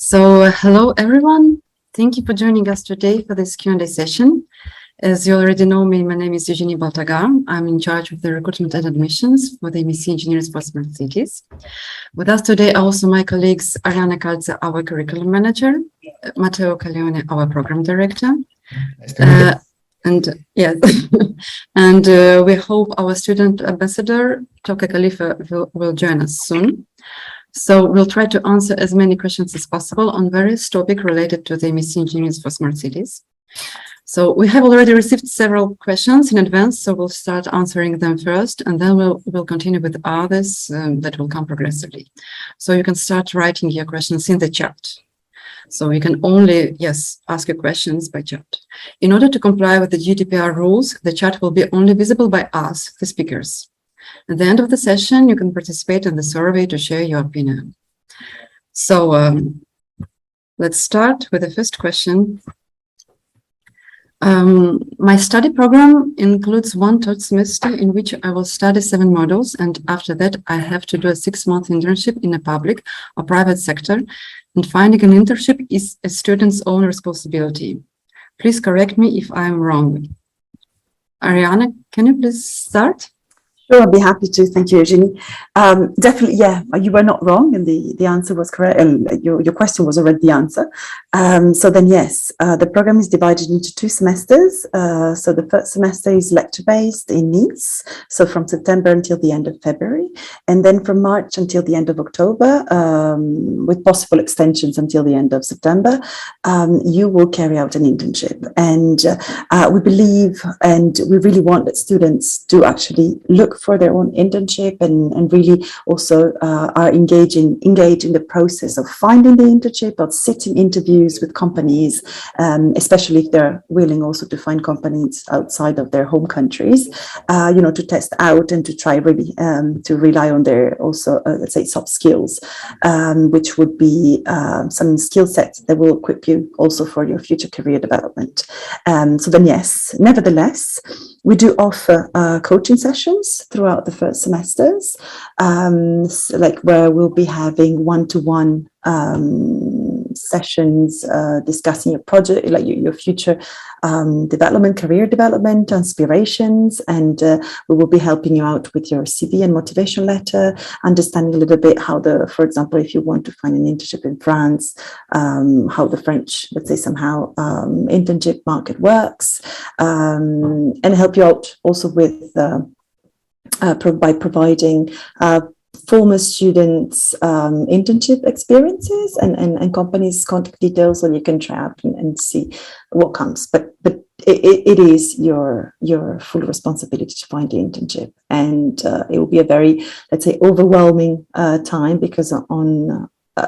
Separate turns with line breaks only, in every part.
Hello everyone. Thank you for joining us today for this Q&A session. As you already know me, my name is Eugenie Baltagar. I'm in charge of the recruitment and admissions for the MSc Engineering for Smart Cities. With us today are also my colleagues Ariana Calza, our curriculum manager, Matteo Caglione, our program director.
Nice to meet you.
And yes, and we hope our student ambassador, Toka Khalifa, will join us soon. So we'll try to answer as many questions as possible on various topics related to the MSc Engineering for Smart Cities. So we have already received several questions in advance, so we'll start answering them first, and then we'll continue with others that will come progressively. So you can start writing your questions in the chat. So you can only, ask your questions by chat. In order to comply with the GDPR rules, the chat will be only visible by us, the speakers. At the end of the session, you can participate in the survey to share your opinion. So let's start with the first question. My study program includes 1 third semester in which I will study 7 modules, and after that I have to do a 6-month internship in a public or private sector, and finding an internship is a student's own responsibility. Please correct me if I'm wrong. Ariana, can you please start?
Sure, I'll be happy to. Thank you, Eugenie. Definitely, yeah, you were not wrong, and the answer was correct. And your question was already the answer. So then, yes, the program is divided into 2 semesters. So the first semester is lecture-based in Nice, so from September until the end of February, and then from March until the end of October, with possible extensions until the end of September, you will carry out an internship. And we believe, and we really want that students do actually look for their own internship and really also are engage in the process of finding the internship, of sitting interviews with companies, especially if they're willing also to find companies outside of their home countries, to test out and to try really to rely on their also, let's say, soft skills, which would be some skill sets that will equip you also for your future career development. So then, yes, nevertheless, we do offer coaching sessions throughout the first semesters, like where we'll be having one-to-one sessions discussing your project, like your future development, career development, aspirations, and we will be helping you out with your CV and motivation letter, understanding a little bit how for example, if you want to find an internship in France, how the French, let's say, somehow internship market works, and help you out also with by providing former students internship experiences and companies' contact details, so you can try out and see what comes. But it is your full responsibility to find the internship, and it will be a very, let's say, overwhelming time, because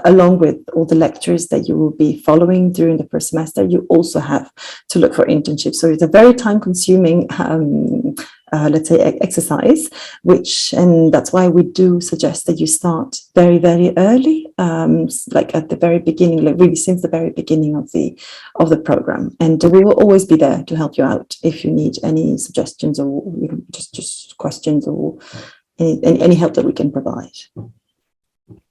along with all the lectures that you will be following during the first semester, you also have to look for internships. So it's a very time-consuming let's say, exercise, and that's why we do suggest that you start very, very early, like at the very beginning, like really since the very beginning of the program. And we will always be there to help you out if you need any suggestions or just questions or any help that we can provide.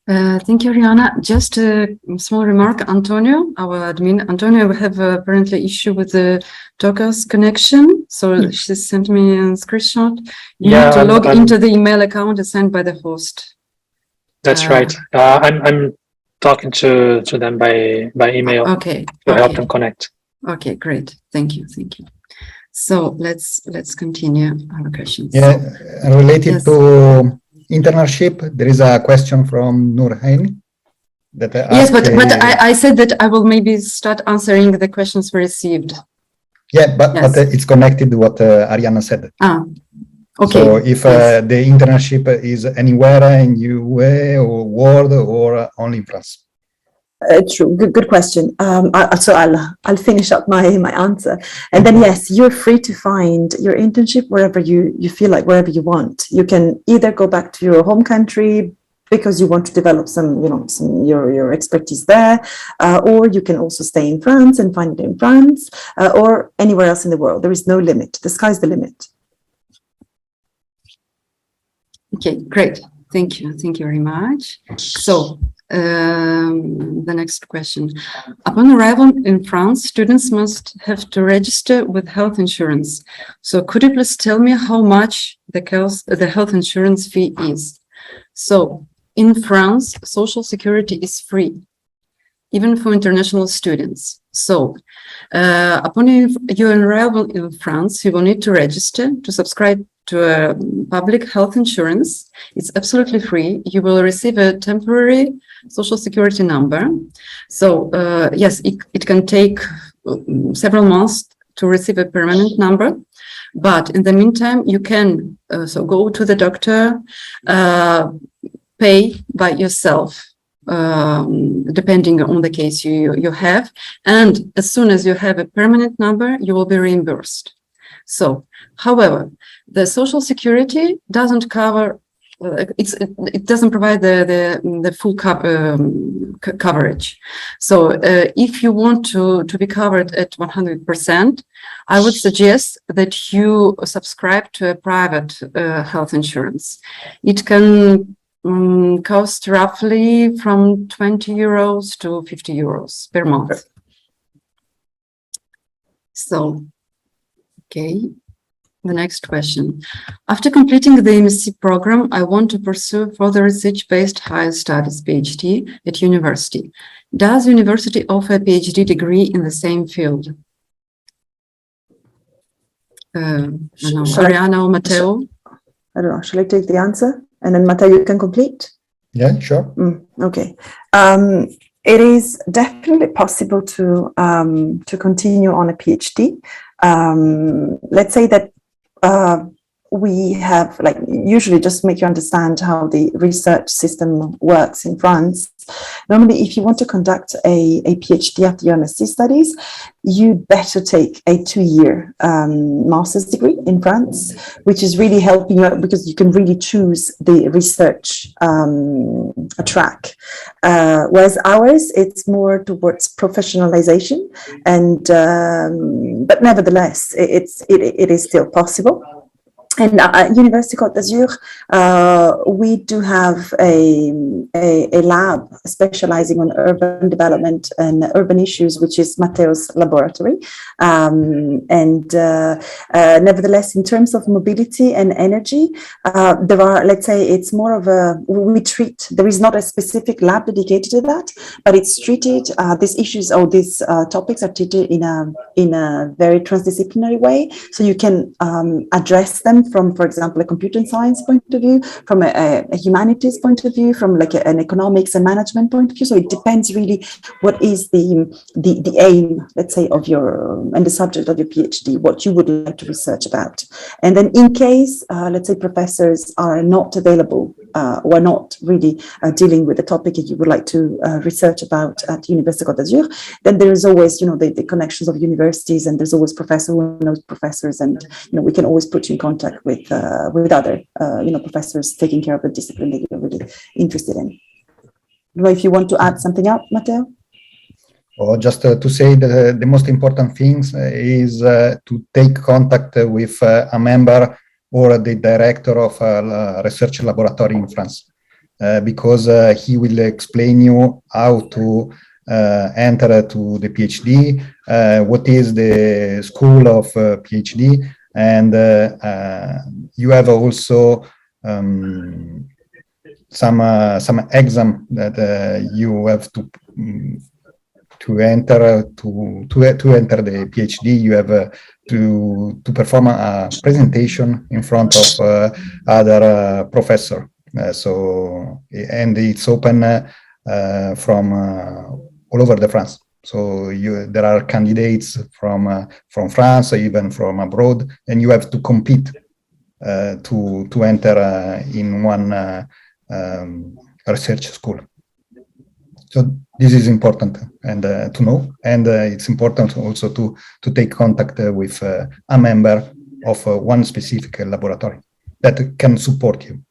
Thank you, Ariana. Just a small remark, Antonio, our admin. Antonio, we have apparently issue with the Toka's connection. So she sent me a screenshot. You need to log into the email account assigned by the host.
That's right. I'm talking to them by email.
Okay.
To help them connect.
Okay, great. Thank you. So let's continue our questions.
Yeah, related to internship, there is a question from Nurhain.
Yes, but I said that I will maybe start answering the questions we received.
Yeah, but it's connected to what Ariana said.
Okay.
So if the internship is anywhere in UA or world or only in France?
True. Good question. So I'll finish up my answer, and then yes, you're free to find your internship wherever you feel like, wherever you want. You can either go back to your home country because you want to develop some your expertise there, or you can also stay in France and find it in France, or anywhere else in the world. There is no limit. The sky's the limit.
Okay, great. Thank you very much. So the next question. Upon arrival in France, students must have to register with health insurance. So could you please tell me how much the health insurance fee is? So in France, Social Security is free, even for international students. So upon your arrival in France, you will need to register to subscribe to a public health insurance. It's absolutely free. You will receive a temporary Social Security number. So yes, it can take several months to receive a permanent number. But in the meantime, you can so go to the doctor, pay by yourself, depending on the case you have. And as soon as you have a permanent number, you will be reimbursed. So, however, the Social Security doesn't cover, it doesn't provide the full coverage. So if you want to be covered at 100%, I would suggest that you subscribe to a private health insurance. It can cost roughly from 20 euros to 50 euros per month. So, okay, the next question. After completing the MSc program, I want to pursue further research-based higher studies, PhD, at university. Does university offer a PhD degree in the same field? I don't know, Ariana or Matteo?
I don't know. Shall I take the answer? And then Matteo, you can complete?
Yeah, sure.
Okay. It is definitely possible to continue on a PhD. Let's say that we have, like, usually just make you understand how the research system works in France. Normally, if you want to conduct a PhD after your MSc studies, you better take a 2-year master's degree in France, which is really helping you out because you can really choose the research track. Whereas ours, it's more towards professionalization, and but nevertheless, it is still possible. And at University Côte d'Azur, we do have a lab specializing on urban development and urban issues, which is Matteo's laboratory. Nevertheless, in terms of mobility and energy, there are, let's say, it's more of there is not a specific lab dedicated to that, but it's treated, these issues or these topics are treated in a very transdisciplinary way. So you can address them from, for example, a computer science point of view, from a humanities point of view, from like an economics and management point of view. So it depends really what is the aim, let's say, of your and the subject of your PhD, what you would like to research about. And then in case, let's say, professors are not available or are not really dealing with the topic that you would like to research about at University Côte d'Azur, then there is always, the connections of universities, and there's always professor who knows professors, and we can always put you in contact with other professors taking care of the discipline that you're really interested in. I don't know if you want to add something up, Matteo?
Or just to say that the most important things is to take contact with a member or the director of a research laboratory in France, because he will explain you how to enter to the PhD, what is the school of PhD, and you have also some exam that you have to enter the PhD. You have to perform a presentation in front of other professor. And it's open from all over the France. So there are candidates from France, even from abroad, and you have to compete to enter in one research school. So this is important and to know, and it's important also to take contact with a member of one specific laboratory that can support you.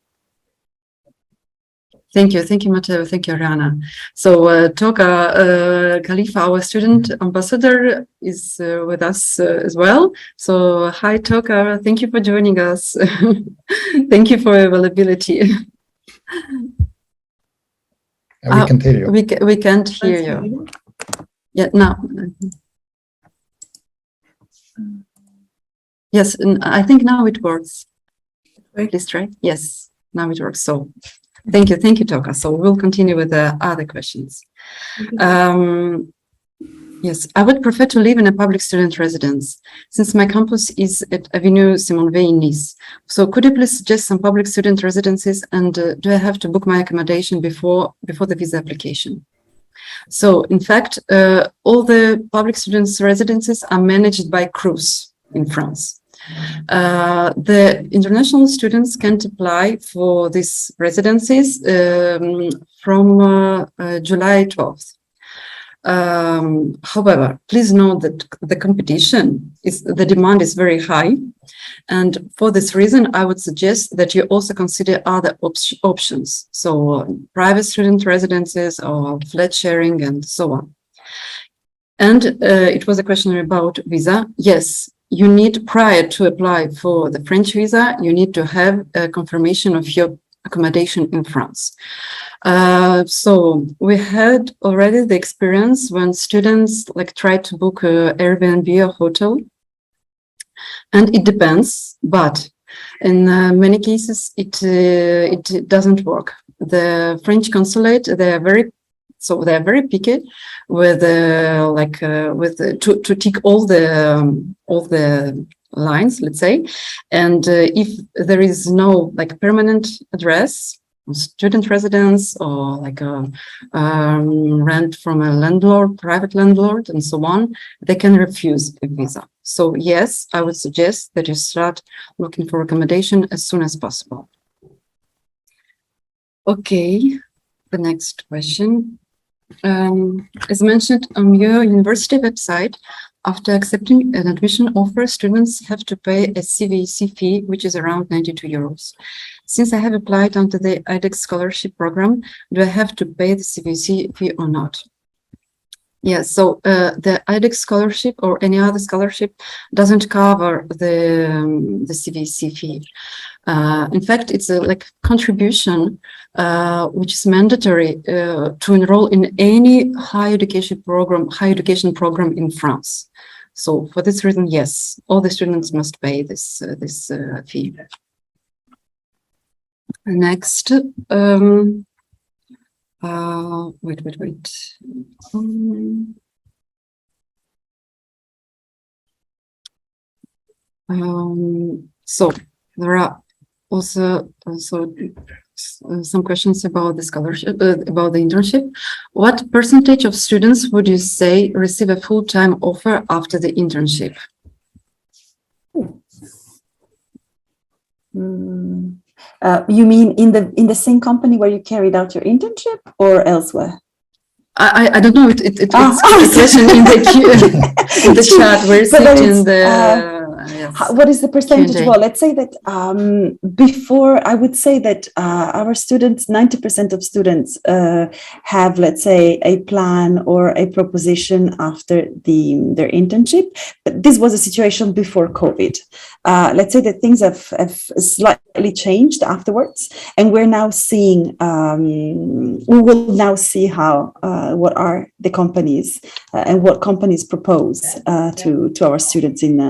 Thank you, Matteo. Thank you, Ariana. So Toka Khalifa, our student ambassador, is with us as well. So hi, Toka. Thank you for joining us. Thank you for your availability.
We can't hear you.
We can't hear you. Yeah, now. Yes, I think now it works. Please try. Yes, now it works. So thank you, Toka. So we'll continue with the other questions. Yes, I would prefer to live in a public student residence since my campus is at Avenue Simon Weil in Nice. So could you please suggest some public student residences, and do I have to book my accommodation before the visa application? So in fact, all the public students residences are managed by CRUS in France. The international students can't apply for these residencies from July 12th. However, please note that the demand is very high. And for this reason, I would suggest that you also consider other options. So private student residences or flat sharing and so on. And it was a question about visa. Yes, you need, prior to apply for the French visa, you need to have a confirmation of your accommodation in France. So we had already the experience when students try to book a Airbnb or hotel, and it depends, but in many cases it doesn't work. The French consulate, they are very picky with to tick all the lines, let's say, and if there is no permanent address, student residence, or rent from a landlord, private landlord, and so on, they can refuse a visa. So yes, I would suggest that you start looking for accommodation as soon as possible. Okay, the next question. As mentioned on your university website, after accepting an admission offer, students have to pay a Cvc fee, which is around 92 euros. Since I have applied under the IDEX scholarship program, do I have to pay the Cvc fee or not? Yes, so the IDEX scholarship or any other scholarship doesn't cover the Cvc fee. In fact, it's a contribution which is mandatory to enroll in any higher education program in France. So for this reason, yes, all the students must pay this fee. Next, wait. So there are also some questions about the scholarship, about the internship. What percentage of students would you say receive a full-time offer after the internship?
You mean in the same company where you carried out your internship, or elsewhere?
I don't know. It's a question in the chat. We're sitting the. Yes.
What is the percentage?
Q&A.
Well, let's say that before, I would say that our students, 90% of students have, let's say, a plan or a proposition after their internship. But this was a situation before COVID. Let's say that things have slightly changed afterwards, and we're now seeing, we will now see how, what are the companies and what companies propose to our students in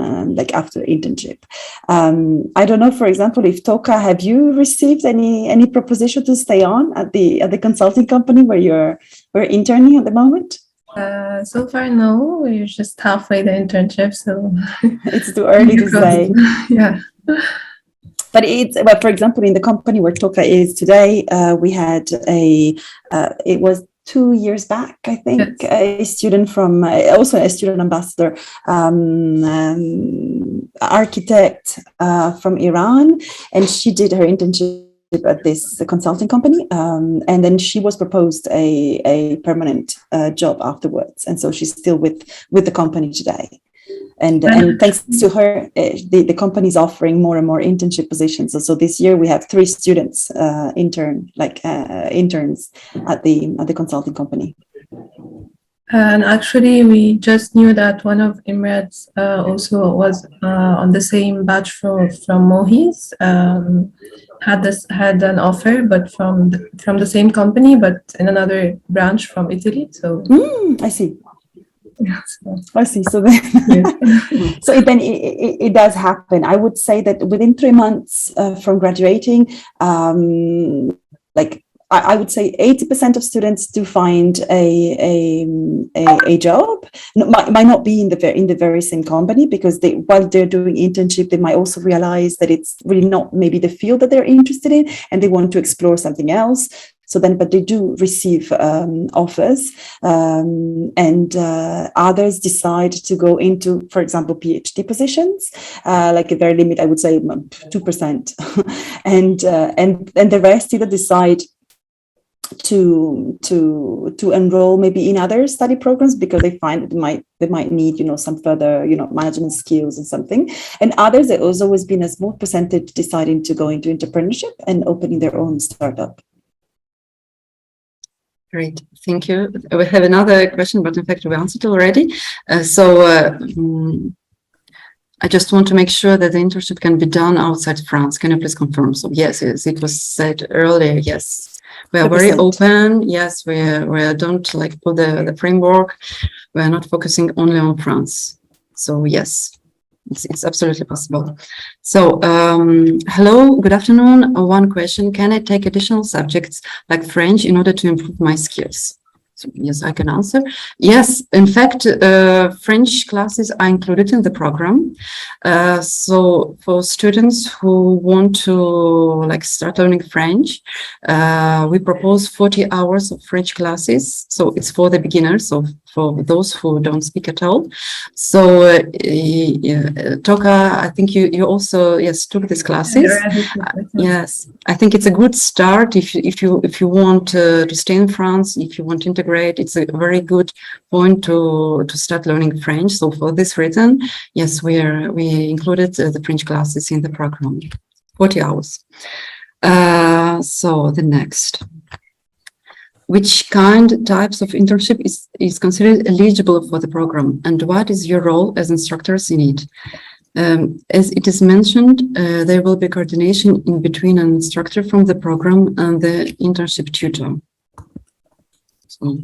after internship. I don't know, for example, if Toka, have you received any proposition to stay on at the consulting company where we're interning at the moment?
So far, no. We're just halfway the internship, so
it's too early to say.
Yeah.
But for example, in the company where Toka is today, we had it was 2 years back, I think, yes. A student from, also a student ambassador, architect from Iran, and she did her internship at this consulting company, and then she was proposed a permanent job afterwards, and so she's still with the company today. And thanks to her, the company is offering more and more internship positions. So this year we have 3 students interns at the consulting company.
And actually, we just knew that one of Imrad's also was on the same batch from Mohis, had an offer, but from the same company, but in another branch from Italy. So
I see.
yeah, so,
I see. So then, so it does happen. I would say that within 3 months from graduating, like I would say 80% of students do find a job. Might not be in the very same company, because while they're doing internship, they might also realize that it's really not maybe the field that they're interested in, and they want to explore something else. So then, but they do receive offers, and others decide to go into, for example, PhD positions, like a very limit, I would say 2%, and the rest either decide to enroll maybe in other study programs, because they find that they might need, some further, management skills and something. And others, there has always been a small percentage deciding to go into entrepreneurship and opening their own startup.
Great, thank you. We have another question, but in fact we answered already. I just want to make sure that the internship can be done outside France. Can you please confirm? So yes, it was said earlier. Yes, we are very
100%.
open. Yes, we don't like put the framework. We are not focusing only on France. So yes, it's absolutely possible. So hello, good afternoon. One question: can I take additional subjects like French in order to improve my skills? So, yes, I can answer. Yes, in fact, French classes are included in the program. So for students who want to start learning French, we propose 40 hours of French classes. So it's for the beginners, so for those who don't speak at all. So Toka, I think you also took these classes. Yes, I think it's a good start if you want to stay in France, if you want to integrate. It's a very good point to start learning French. So for this reason, yes, we included the French classes in the program, 40 hours. So the next. Which types of internship is considered eligible for the program, and what is your role as instructors in it? As it is mentioned, there will be coordination in between an instructor from the program and the internship tutor. So,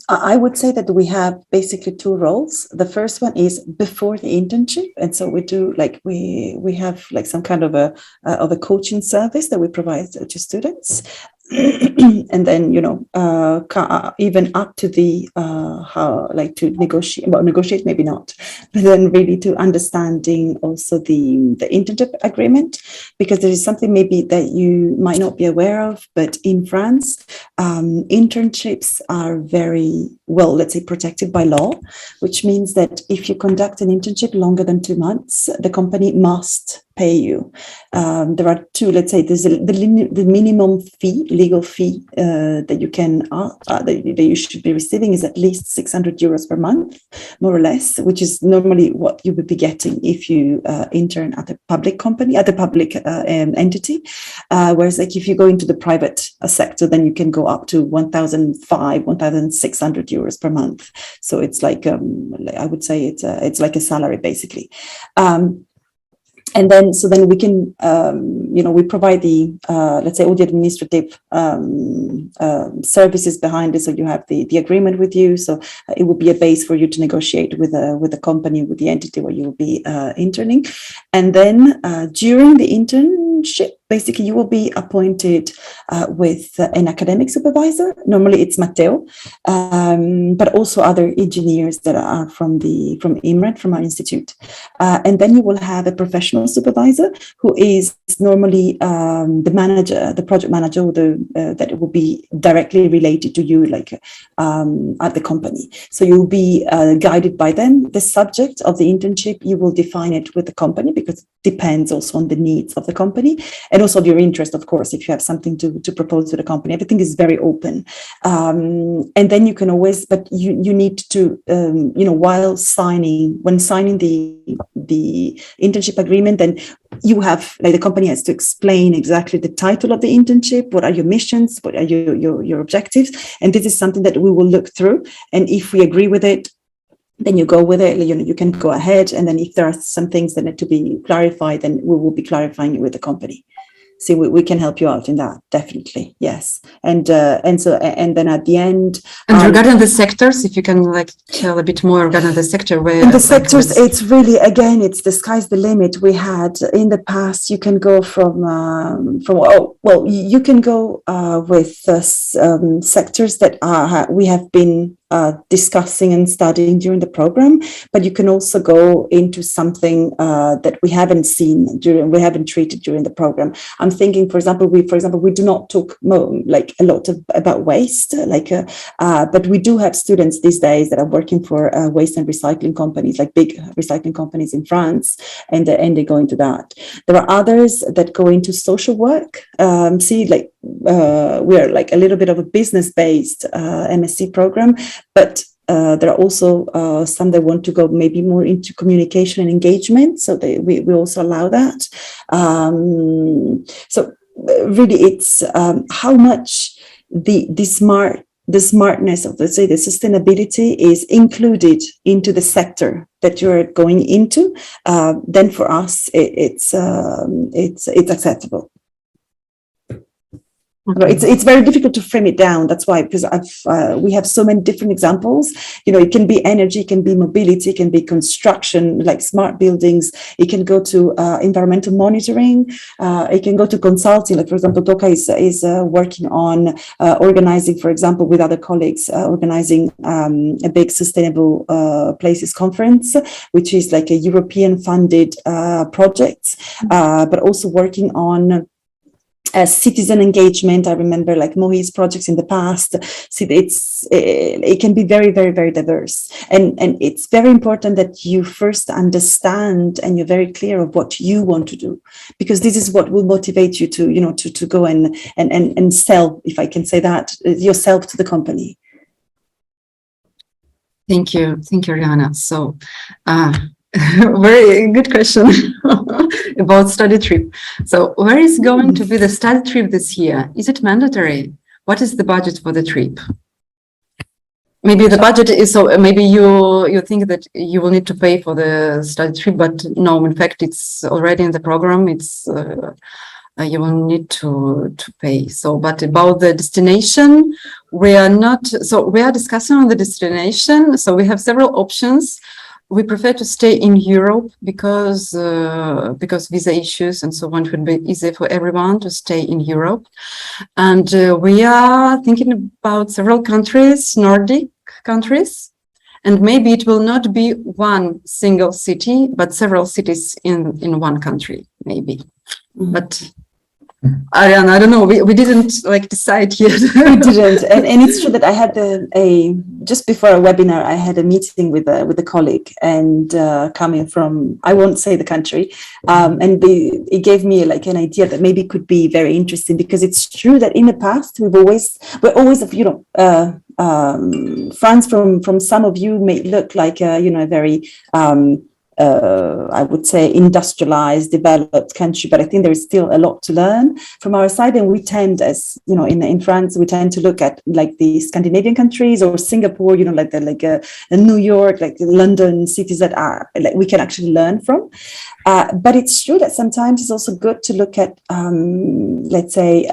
I would say that we have basically 2 roles. The first one is before the internship, and so we do we have some kind of a coaching service that we provide to students. And then even up to the how to negotiate maybe not, but then really to understanding also the internship agreement, because there is something maybe that you might not be aware of, but in France internships are very well, let's say, protected by law, which means that if you conduct an internship longer than 2 months, the company must pay you. There are 2, let's say, there's the minimum fee, legal fee that you can that you should be receiving is at least 600 euros per month, more or less, which is normally what you would be getting if you intern at a public company, at a public entity. Whereas if you go into the private sector, then you can go up to 1,600 euros per month. So it's I would say it's like a salary basically. And then, so then we can, we provide the, let's say, all the administrative services behind it. So you have the agreement with you. So it would be a base for you to negotiate with the company, with the entity where you will be interning. And then during the internship, basically, you will be appointed with an academic supervisor. Normally, it's Matteo, but also other engineers that are from IMRED, from our institute. And then you will have a professional supervisor who is normally the manager, the project manager, that will be directly related to you, at the company. So you'll be guided by them. The subject of the internship, you will define it with the company, because it depends also on the needs of the company. And also your interest, of course, if you have something to propose to the company. Everything is very open. And then you can always, but you need to, when signing the internship agreement, then you have, the company has to explain exactly the title of the internship, what are your missions, what are your objectives. And this is something that we will look through. And if we agree with it, then you go with it. You can go ahead, and then if there are some things that need to be clarified, then we will be clarifying it with the company. So we can help you out in that, definitely, yes. And then at the end,
and regarding the sectors, if you can like tell a bit more regarding the sector where
in the sectors, it's really, again, it's the sky's the limit. We had in the past, you can go you can go with sectors that we have been discussing and studying during the program, but you can also go into something that we haven't treated during the program. I'm thinking, for example, we do not talk like a lot about waste, but we do have students these days that are working for waste and recycling companies, like big recycling companies in France, and they go into that. There are others that go into social work. We are like a little bit of a business-based MSc program, but there are also some that want to go maybe more into communication and engagement. So we also allow that. So really, it's how much the smartness of, let's say, the sustainability is included into the sector that you're going into. Then for us, it's acceptable.
Okay.
It's very difficult to frame it down. That's why, because we have so many different examples. It can be energy, it can be mobility, it can be construction, like smart buildings. It can go to environmental monitoring. It can go to consulting. Like, for example, Toka is working on organizing, for example, with other colleagues, organizing a big sustainable places conference, which is like a European funded project, but also working on citizen engagement. I remember like Mohi's projects in the past. It can be very, very, very diverse, and it's very important that you first understand and you're very clear of what you want to do, because this is what will motivate you to go and sell, if I can say that, yourself to the company.
Thank you, Rihanna. So, very good question about study trip. So, where is going to be the study trip this year? Is it mandatory? What is the budget for the trip? Maybe the budget is so. Maybe you think that you will need to pay for the study trip, but no. In fact, it's already in the program. It's you will need to pay. So, but about the destination, we are not. So we are discussing on the destination. So we have several options. We prefer to stay in Europe because visa issues and so on. It would be easy for everyone to stay in Europe. And we are thinking about several countries, Nordic countries, and maybe it will not be one single city, but several cities in one country, maybe. Mm-hmm. But Ariana, I don't know. We didn't decide yet.
We didn't, and it's true that I had just before a webinar, I had a meeting with a colleague, and coming from, I won't say the country, and it gave me an idea that maybe could be very interesting, because it's true that in the past we're always France from some of you may look like a very I would say industrialized, developed country, but I think there is still a lot to learn from our side. And we tend, as you know, in France, we tend to look at the Scandinavian countries or Singapore, New York, London, cities that are we can actually learn from. But it's true that sometimes it's also good to look at, let's say,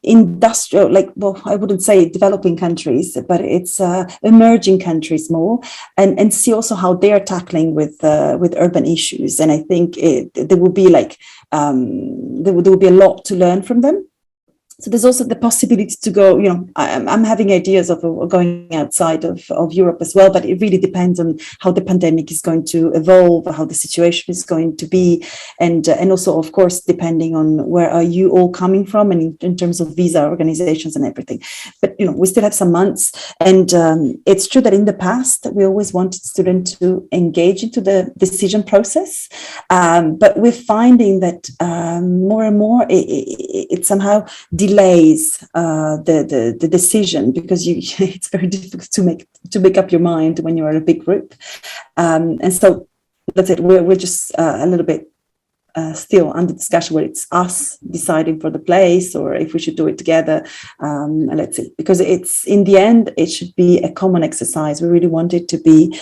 industrial, I wouldn't say developing countries, but it's emerging countries more, and see also how they are tackling with urban issues. And I think there will be there will be a lot to learn from them. So there's also the possibility to go, I'm having ideas of going outside of Europe as well, but it really depends on how the pandemic is going to evolve, how the situation is going to be, and also, of course, depending on where are you all coming from, and in terms of visa organizations and everything. But, we still have some months, and it's true that in the past, we always wanted students to engage into the decision process, but we're finding that more and more it somehow delays the decision, because it's very difficult to make up your mind when you're in a big group, and so that's it. We're just a little bit still under discussion whether it's us deciding for the place or if we should do it together. Let's see, because it's in the end, it should be a common exercise. We really want it to be,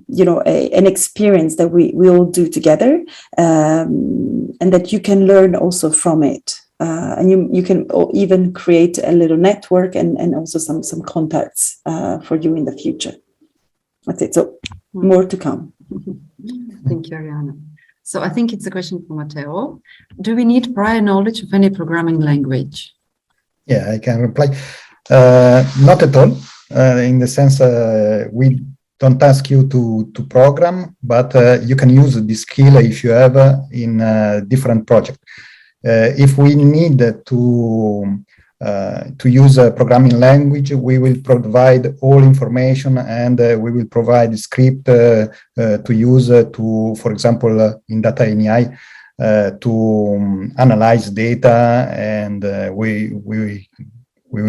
you know, an experience that we all do together, and that you can learn also from it. And you can even create a little network and also some contacts for you in the future. That's it. So more to come.
Thank you, Ariana. So I think it's a question for Matteo. Do we need prior knowledge of any programming language?
Yeah, I can reply. Not at all. In the sense, we don't ask you to program, but you can use this skill if you have in a different project. If we need to use a programming language, we will provide all information, and we will provide script to use for example, in data AI, to analyze data, and we will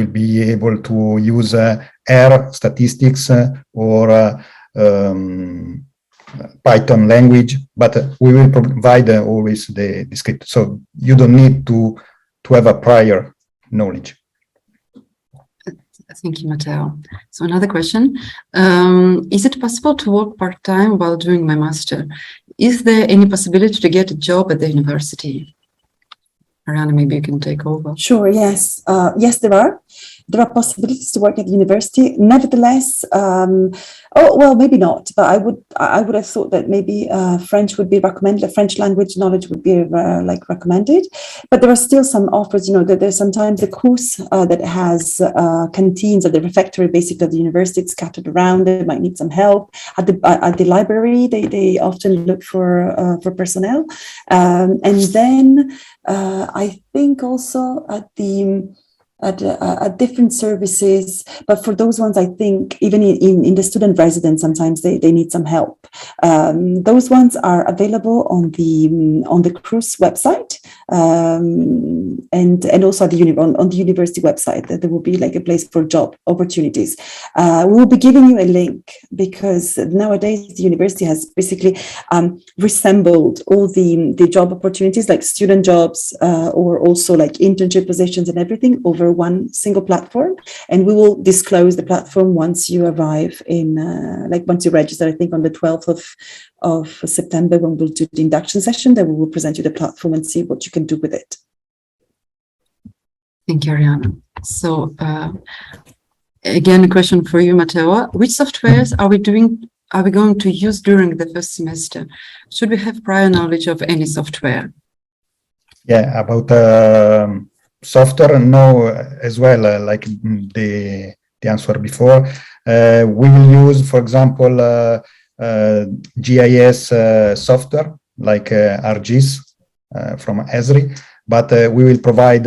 be able to use R statistics or Python language, but we will provide always the script. So you don't need to have a prior knowledge.
Thank you, Matteo. So another question. Is it possible to work part-time while doing my master? Is there any possibility to get a job at the university? Ariana, maybe you can take over.
Sure, yes. Yes, there are. There are possibilities to work at the university. Nevertheless, oh, well, maybe not, but I would have thought that maybe French would be recommended, French language knowledge would be like recommended. But there are still some offers, you know, that there's sometimes a course that has canteens at the refectory, basically, of the university, scattered around. They might need some help. At the library, they often look for personnel. And then I think also at different services, but for those ones, I think even in the student residence, sometimes they need some help. Those ones are available on the cruise website, and also on the university website. That there will be like a place for job opportunities. We will be giving you a link, because nowadays the university has basically reassembled all the job opportunities, like student jobs, or also like internship positions and everything, over one single platform. And we will disclose the platform once you arrive in, like once you register, I think on the 12th of September, when we'll do the induction session, then we will present you the platform and see what you can do with it.
Thank you, Ariana. So again, a question for you, Matteo. Which softwares are we going to use during the first semester? Should we have prior knowledge of any software?
Yeah, about software, no, as well, like the answer before. We will use, for example, GIS software like ArcGIS from Esri, but we will provide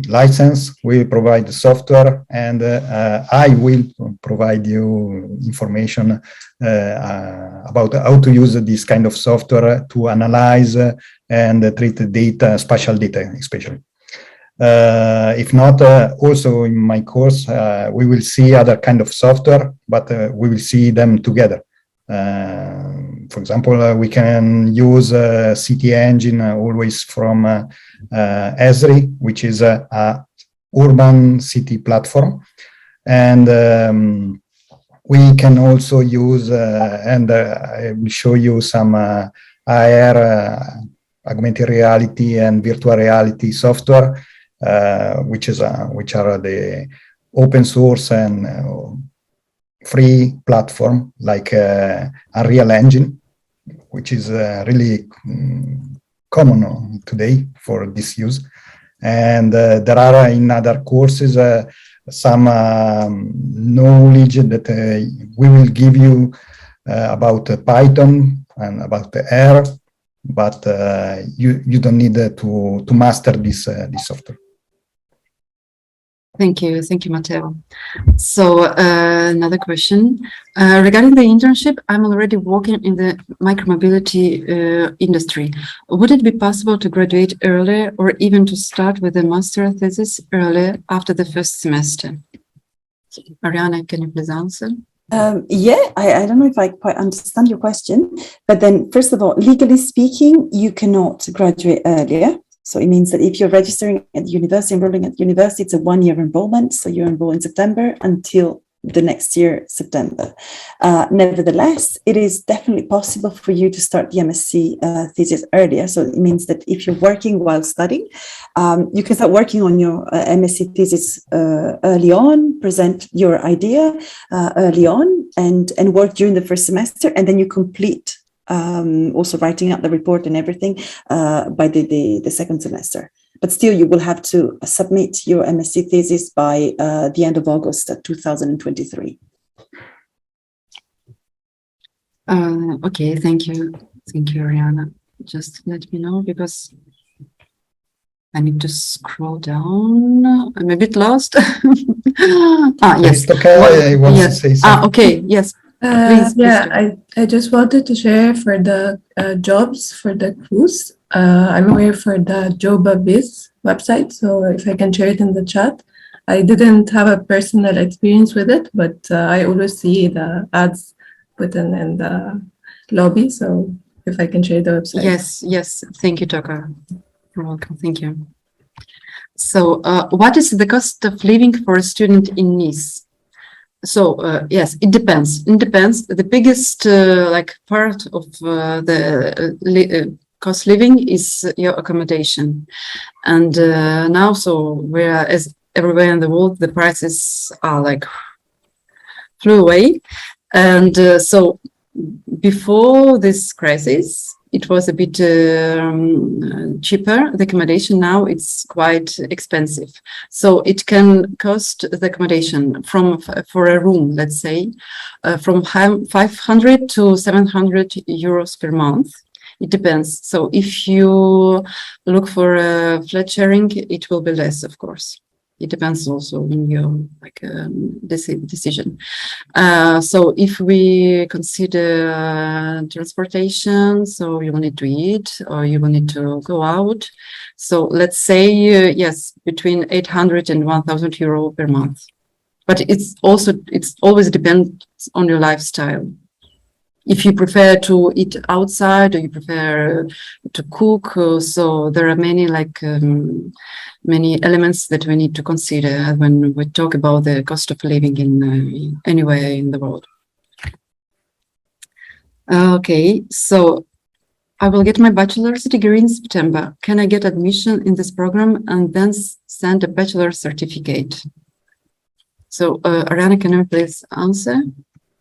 license, we will provide the software, and I will provide you information about how to use this kind of software to analyze and treat data, spatial data especially. If not, also in my course, we will see other kind of software, but we will see them together. For example, we can use City Engine always from Esri, which is a urban city platform. And we can also use, and I will show you some AR, augmented reality and virtual reality software, which are the open source and free platform, like Unreal Engine, which is really common today for this use. And there are in other courses some knowledge that we will give you about Python and about R, but you don't need to master this software.
Thank you, Matteo. So another question regarding the internship. I'm already working in the micromobility industry. Would it be possible to graduate earlier, or even to start with a master thesis earlier after the first semester? Ariana, can you please answer?
Yeah, I don't know if I quite understand your question, but then first of all, legally speaking, you cannot graduate earlier. So it means that if you're registering at the university, enrolling at university, it's a 1-year enrollment. So you enroll in September until the next year, September. Nevertheless, it is definitely possible for you to start the MSc thesis earlier. So it means that if you're working while studying, you can start working on your MSc thesis early on, present your idea early on, and work during the first semester, and then you complete also writing out the report and everything by the second semester. But still, you will have to submit your MSc thesis by the end of August 2023.
Okay, thank you. Thank you, Ariana. Just let me know because I need to scroll down. I'm a bit lost. Yes.
It's okay. I want to
Yes.
say something.
Okay. Yes. Please,
Yeah, I just wanted to share for the jobs for the cruise. I'm aware for the Joba Biz website, so if I can share it in the chat. I didn't have a personal experience with it, but I always see the ads put in the lobby, so if I can share the website.
Yes, yes. Thank you, Toka. You're welcome. Thank you. So, what is the cost of living for a student in Nice? So, yes, it depends. It depends. The biggest like part of the cost living is your accommodation. And now, so whereas everywhere in the world, the prices are like flew away. And so before this crisis, it was a bit cheaper, the accommodation. Now it's quite expensive. So it can cost the accommodation for a room, let's say, from 500 to 700 euros per month. It depends. So if you look for a flat sharing, it will be less, of course. It depends also on your decision. So if we consider transportation, so you will need to eat or you will need to go out. So let's say, yes, between 800 and 1,000 euro per month. But it's always depends on your lifestyle. If you prefer to eat outside or you prefer to cook, so there are many many elements that we need to consider when we talk about the cost of living in anywhere in the world. Okay, so I will get my bachelor's degree in September. Can I get admission in this program and then send a bachelor's certificate? So, Ariana, can you please answer?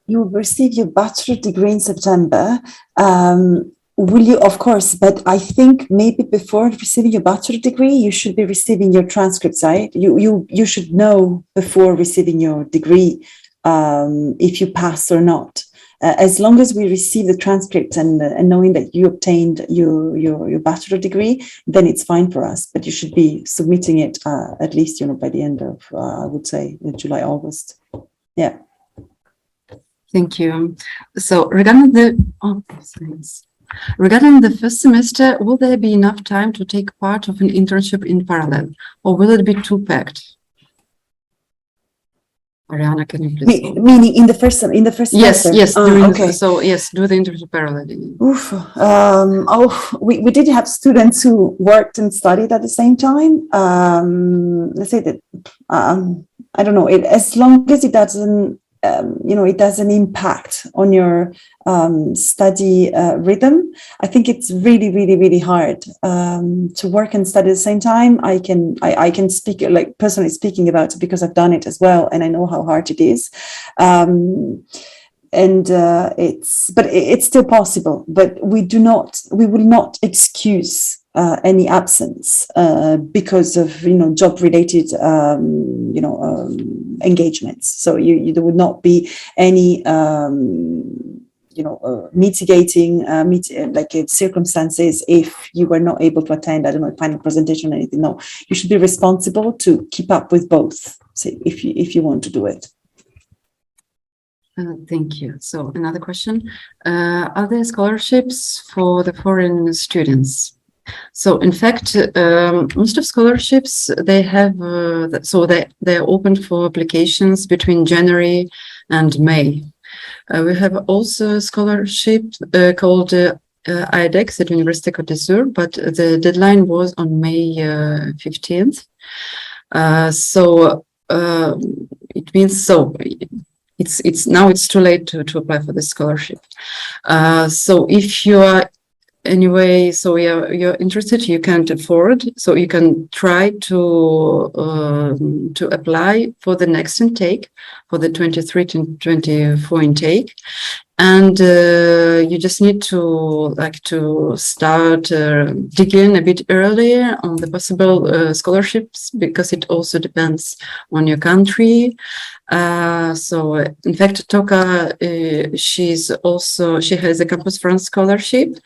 You will receive your bachelor degree in September. Will you? Of course, but I think maybe before receiving your bachelor degree, you should be receiving your transcripts, right? You should know before receiving your degree if you pass or not. As long as we receive the transcript and knowing that you obtained your bachelor degree, then it's fine for us. But you should be submitting it at least, by the end of I would say July, August. Yeah.
Thank you. So regarding the first semester, will there be enough time to take part of an internship in parallel, or will it be too packed? Ariana, can you please?
Meaning in the first semester?
Yes.
Okay.
So yes, do the internship parallelly.
Oof. We did have students who worked and studied at the same time. Let's say that I don't know. As long as it doesn't. It doesn't impact on your study rhythm. I think it's really, really, really hard to work and study at the same time. I can speak, like personally speaking about it because I've done it as well, and I know how hard it is. It's still possible. But we will not excuse any absence because of job-related engagements. So there would not be any mitigating circumstances if you were not able to attend, I don't know, final presentation or anything. No, you should be responsible to keep up with both. So if you want to do it.
Thank you. So another question: are there scholarships for the foreign students? So in fact, most of scholarships, they have, they're open for applications between January and May. We have also a scholarship called IEDx at Université Côte d'Azur, but the deadline was on May 15th. So it means it's now it's too late to apply for the scholarship. So if you are anyway, so you're interested, you can't afford, so you can try to apply for the next intake, for the 23-24 intake. And you just need to start digging a bit earlier on the possible scholarships, because it also depends on your country. So in fact, Toka, she has a Campus France scholarship,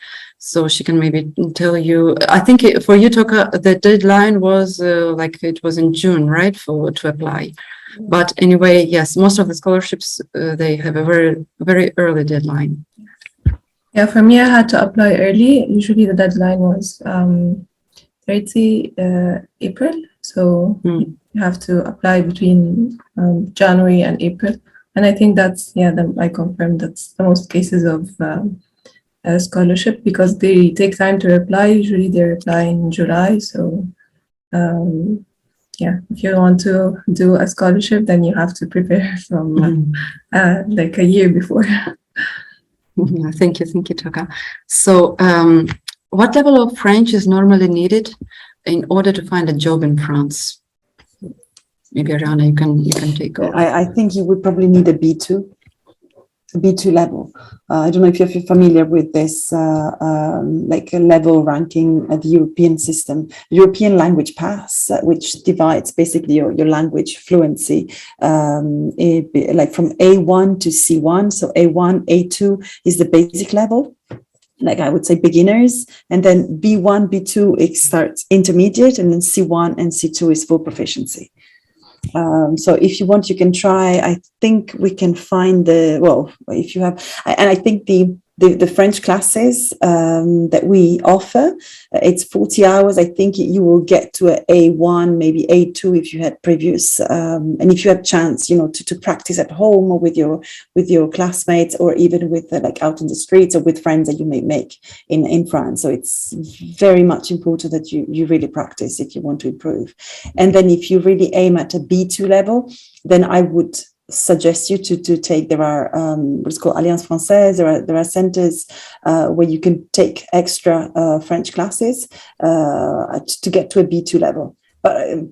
so she can maybe tell you. I think for you, Toka, the deadline was it was in June, right, to apply. But anyway, yes, most of the scholarships, they have a very, very early deadline.
Yeah, for me, I had to apply early. Usually the deadline was 30 April. So you have to apply between January and April. And I think that's, I confirm that's the most cases of a scholarship, because they take time to reply. Usually they reply in July. So if you want to do a scholarship, then you have to prepare from like a year before.
Thank you, Toka. So what level of French is normally needed in order to find a job in France? Maybe Ariana, you can take over.
I think you would probably need a B2 level. I don't know if you're familiar with this, like a level ranking at the European system, European language pass, which divides basically your language fluency, like from A1 to C1. So A1, A2 is the basic level, like I would say beginners, and then B1, B2, it starts intermediate, and then C1 and C2 is full proficiency. So if you want, you can try. I think we can find if you have, and I think the French classes that we offer, it's 40 hours. I think you will get to a A1, maybe A2 if you had previous, and if you had chance, to practice at home or with your classmates, or even with like out in the streets, or with friends that you may make in France. So it's very much important that you really practice if you want to improve. And then if you really aim at a B2 level, then I would suggest you to take, there are what's called Alliance Française, there are centers where you can take extra French classes to get to a B2 level. But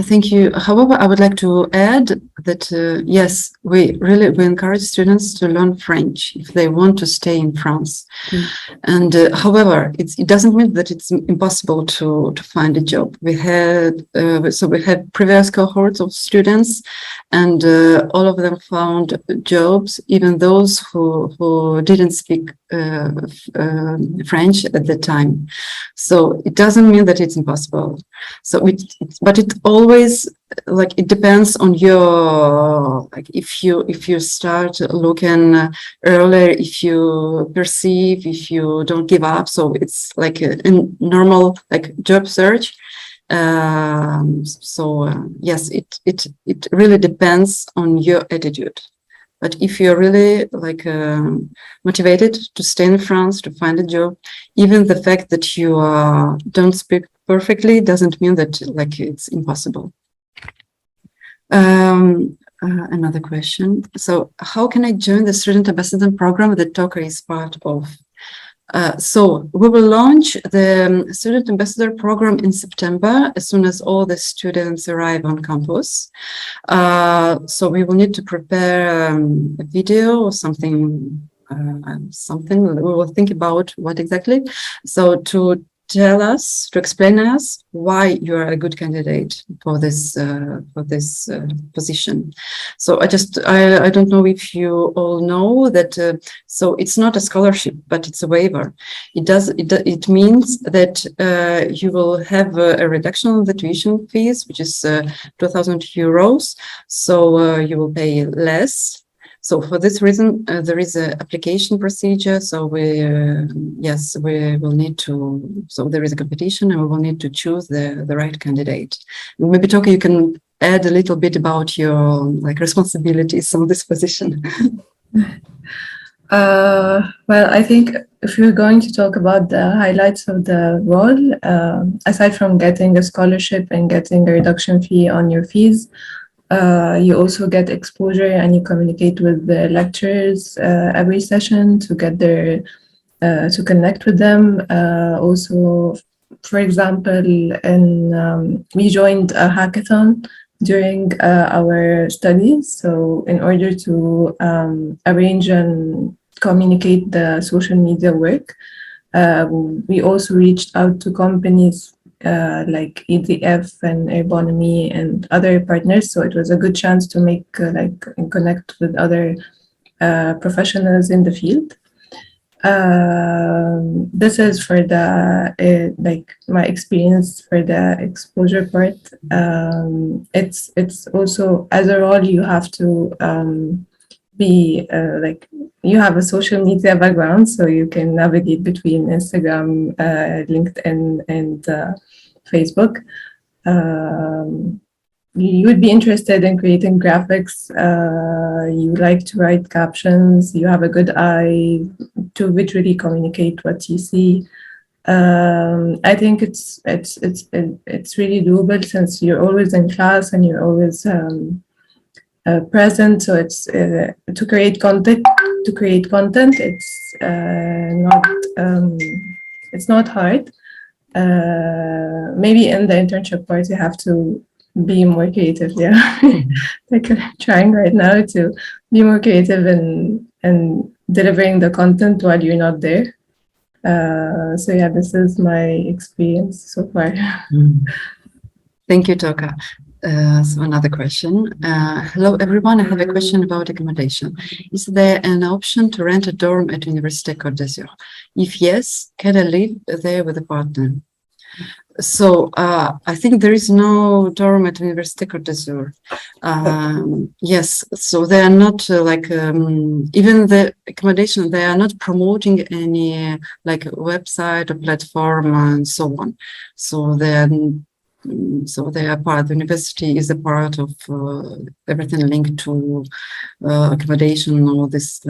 thank you. However, I would like to add that yes, we encourage students to learn French if they want to stay in France. And however, it doesn't mean that it's impossible to find a job. We had previous cohorts of students, and all of them found jobs, even those who didn't speak French at the time. So it doesn't mean that it's impossible. So but it always, like, it depends on your, like, if you start looking earlier, if you perceive, if you don't give up. So it's like a normal, like, job search. Yes, it really depends on your attitude. But if you're really motivated to stay in France, to find a job, even the fact that you don't speak perfectly doesn't mean that it's impossible. Another question. So how can I join the student ambassador program that Toka is part of? So we will launch the student ambassador program in September, as soon as all the students arrive on campus. So we will need to prepare a video or something. We will think about what exactly. So to explain us why you are a good candidate for this position. So I don't know if you all know that. So it's not a scholarship, but it's a waiver. It means that you will have a reduction of the tuition fees, which is 2,000 euros. So you will pay less. So for this reason, there is an application procedure. So we will need to. So there is a competition, and we will need to choose the right candidate. Maybe Toka, you can add a little bit about your like responsibilities on this position?
Well, I think if you're going to talk about the highlights of the role, aside from getting a scholarship and getting a reduction fee on your fees, you also get exposure and you communicate with the lecturers every session to get their to connect with them. Also, for example, we joined a hackathon during our studies. So in order to arrange and communicate the social media work, we also reached out to companies like EDF and Airbonomy and other partners. So it was a good chance to make and connect with other professionals in the field. This is for the my experience for the exposure part. It's also, as a role, you have to be you have a social media background, so you can navigate between Instagram, LinkedIn, and Facebook. You would be interested in creating graphics. You like to write captions. You have a good eye to visually communicate what you see. I think it's really doable since you're always in class and you're always present. So it's to create content. It's not hard. Maybe in the internship part you have to be more creative. Yeah, like I'm trying right now to be more creative and delivering the content while you're not there. So yeah, this is my experience so far.
Thank you, Toka. So another question. Hello, everyone. I have a question about accommodation. Is there an option to rent a dorm at Université Côte d'Azur? If yes, can I live there with a partner? So I think there is no dorm at Université Côte d'Azur. Yes, so they are not even the accommodation, they are not promoting any like website or platform and so on. So they are part, the university is a part of everything linked to accommodation, all this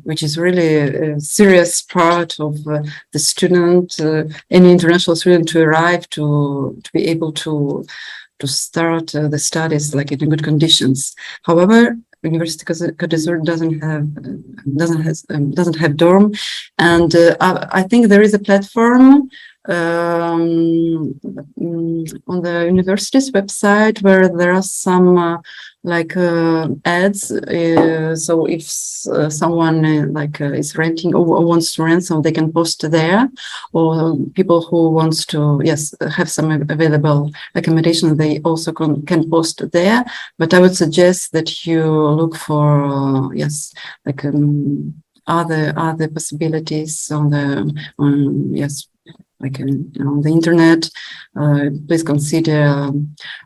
which is really a serious part of the student, any international student to arrive to be able to start the studies in good conditions. However, University Côte d'Azur doesn't have dorm, and I think there is a platform on the university's website where there are some ads. So if someone is renting or wants to rent, so they can post there, or people who wants to have some available accommodation, they also can post there. But I would suggest that you look for other possibilities on the internet. Please consider.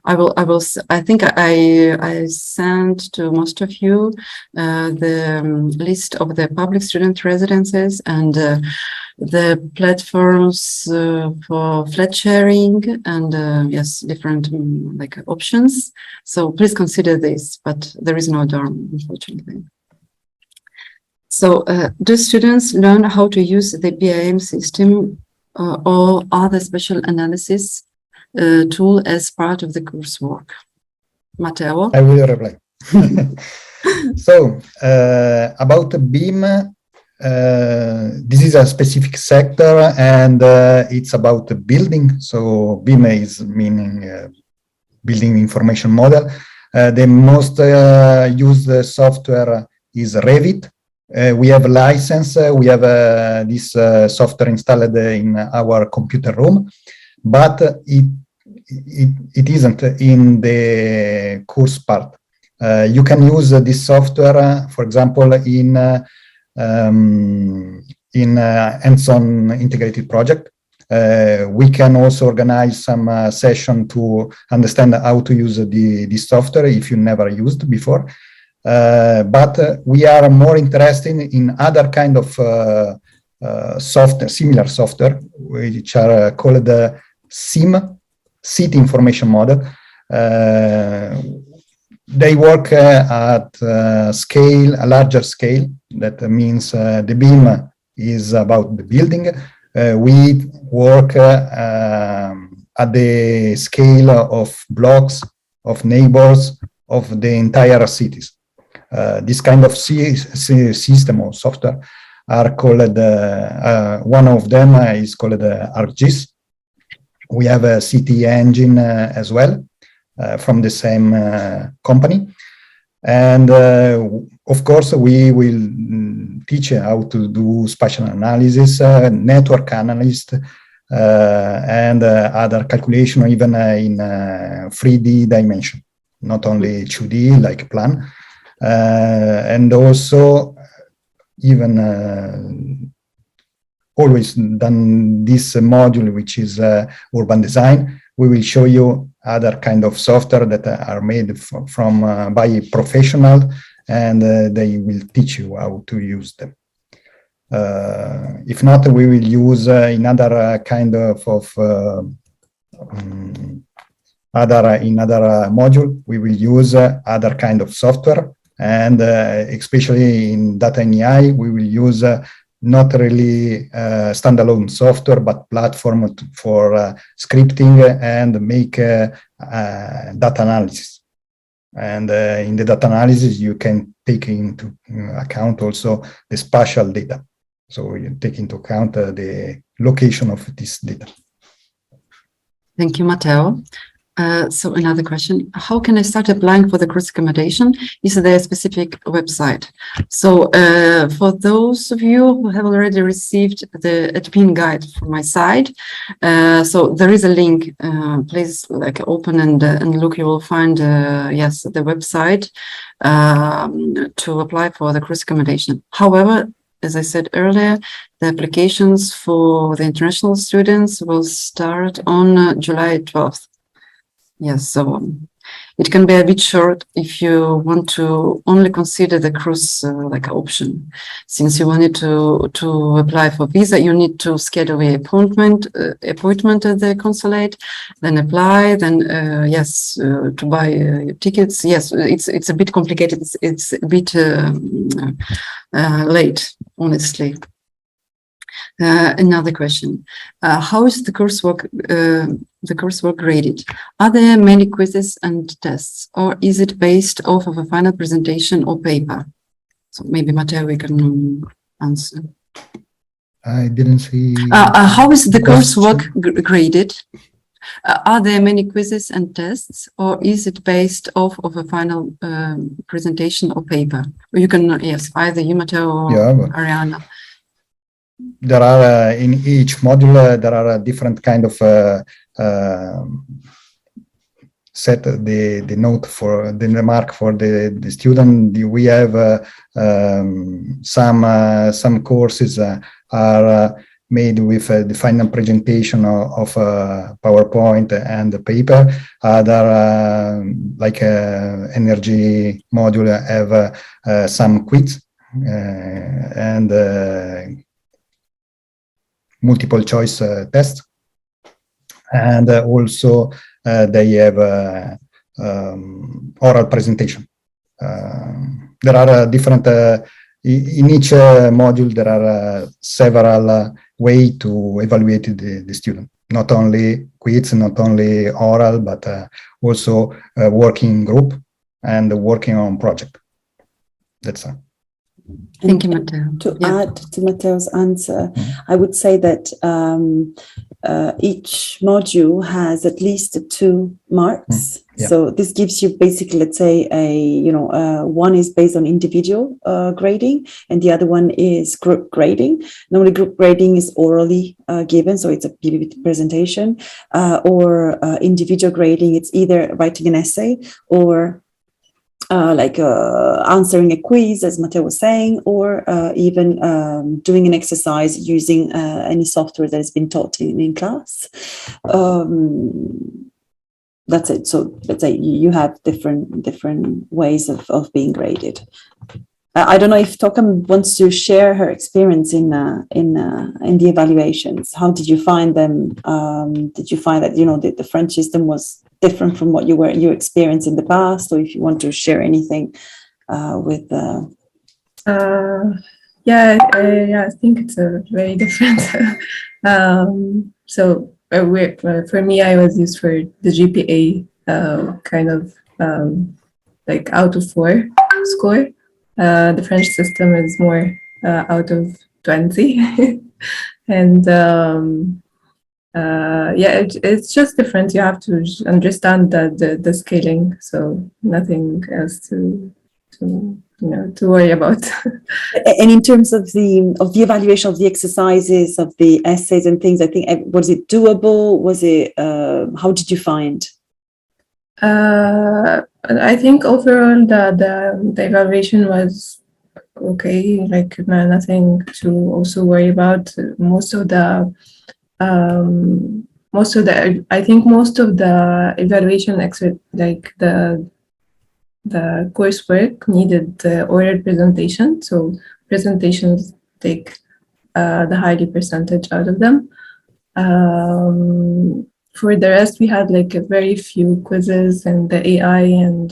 I think I sent to most of you the list of the public student residences and the platforms for flat sharing and different options. So please consider this, but there is no dorm, unfortunately. So do students learn how to use the BIM system or other special analysis tool as part of the coursework? Matteo?
I will reply. So about BIM, this is a specific sector and it's about the building. So BIM is meaning building information model. The most used software is Revit. We have a license, we have this software installed in our computer room, but it isn't in the course part. You can use this software, for example, in hands-on integrated project. We can also organize some session to understand how to use this software if you never used before. But we are more interested in other kind of software, similar software, which are called SIM, City Information Model. They work at scale, a larger scale. That means the beam is about the building. We work at the scale of blocks, of neighbors, of the entire cities. This kind of system or software are called, one of them is called ArcGIS. We have a city engine as well from the same company. And of course, we will teach how to do spatial analysis, network analysis, and other calculation, even in 3D dimension, not only 2D like plan. And also, even always done this module, which is urban design. We will show you other kind of software that are made from by professionals, and they will teach you how to use them. If not, we will use another kind of another module. We will use other kind of software, and especially in data and AI, we will use not really standalone software, but platform for scripting and make data analysis. And in the data analysis, you can take into account also the spatial data. So you take into account the location of this data.
Thank you, Matteo. So another question, how can I start applying for the course accommodation? Is there a specific website? So for those of you who have already received the admin guide from my side, so there is a link, please open and look, you will find, yes, the website to apply for the course accommodation. However, as I said earlier, the applications for the international students will start on July 12th. Yes, so it can be a bit short if you want to only consider the cruise option. Since you wanted to apply for visa, you need to schedule an appointment at the consulate, then apply, then yes, to buy your tickets. Yes, it's a bit complicated. It's a bit late, honestly. Another question: how is the coursework graded? Are there many quizzes and tests, or is it based off of a final presentation or paper? So maybe Matteo, we can answer.
I didn't see.
How is the coursework graded? Are there many quizzes and tests, or is it based off of a final presentation or paper? Or you can, yes, either you, Matteo, or Ariana.
There are in each module there are a different kind of set the note for the remark for the student. We have some courses are made with the final presentation of PowerPoint and the paper. Other like energy module have some quiz and multiple choice tests, and also they have oral presentation. There are different in each module. There are several ways to evaluate the student. Not only quiz, not only oral, but also working group and working on project. That's all.
Thank you, Matteo.
To add to Matteo's answer, I would say that each module has at least 2 marks. So this gives you basically, let's say, one is based on individual grading, and the other one is group grading. Normally, group grading is orally given, so it's a PPT presentation, or individual grading. It's either writing an essay or answering a quiz, as Matteo was saying, or even doing an exercise using any software that has been taught in class. That's it. So let's say you have different ways of being graded. I don't know if Tokam wants to share her experience in the evaluations. How did you find them? Did you find that the French system was different from what you experienced in the past, or if you want to share anything with.
Yeah, I think it's a very different. So for me, I was used for the GPA kind of like out of 4 score. The French system is more out of 20. And it's just different. You have to understand the scaling. So nothing else to worry about.
And in terms of the evaluation of the exercises, of the essays and things, I think, was it doable? Was it, how did you find?
I think overall the evaluation was okay, like nothing to also worry about. I think most of the evaluation like the coursework needed oral presentation, so presentations take the highly percentage out of them. For the rest, we had like a very few quizzes and the AI and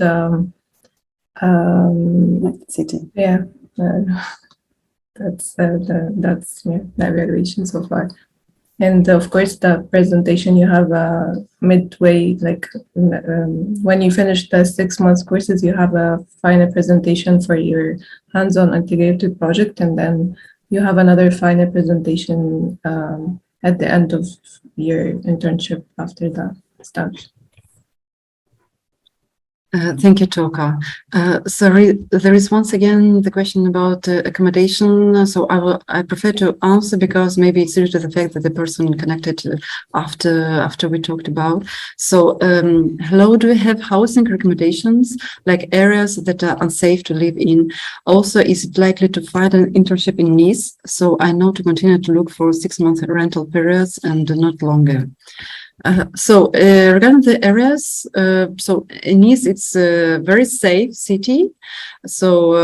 yeah, that's the evaluation so far. And of course, the presentation you have midway, like when you finish the 6 months courses, you have a final presentation for your hands-on integrated project, and then you have another final presentation at the end of your internship after that stage.
Thank you, Toka. Sorry, there is once again the question about accommodation. So I prefer to answer because maybe it's due to the fact that the person connected after we talked about. So, hello, do you have housing recommendations, like areas that are unsafe to live in? Also, is it likely to find an internship in Nice? So I know to continue to look for 6-month rental periods and not longer. Regarding the areas, so in Nice, it's a very safe city. So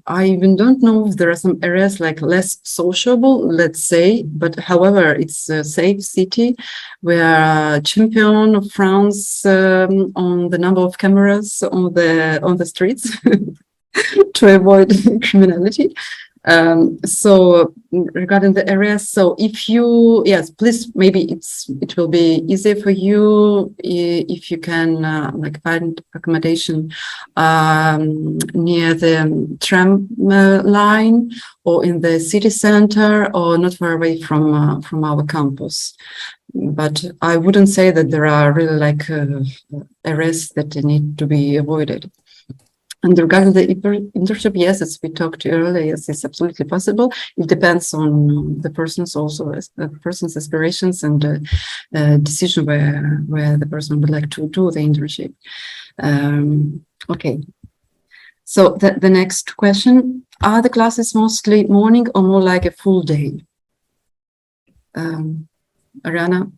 I even don't know if there are some areas like less sociable, let's say, but however, it's a safe city. We are champion of France on the number of cameras on the streets to avoid criminality. So regarding the areas, so if you, yes, please, maybe it will be easier for you if you can like find accommodation near the tram line or in the city center or not far away from our campus. But I wouldn't say that there are really like areas that need to be avoided. And regarding the internship, yes, as we talked earlier, yes, it's absolutely possible. It depends on the person's also the person's aspirations and decision where the person would like to do the internship. Okay. So the next question: are the classes mostly morning or more like a full day? Ariana,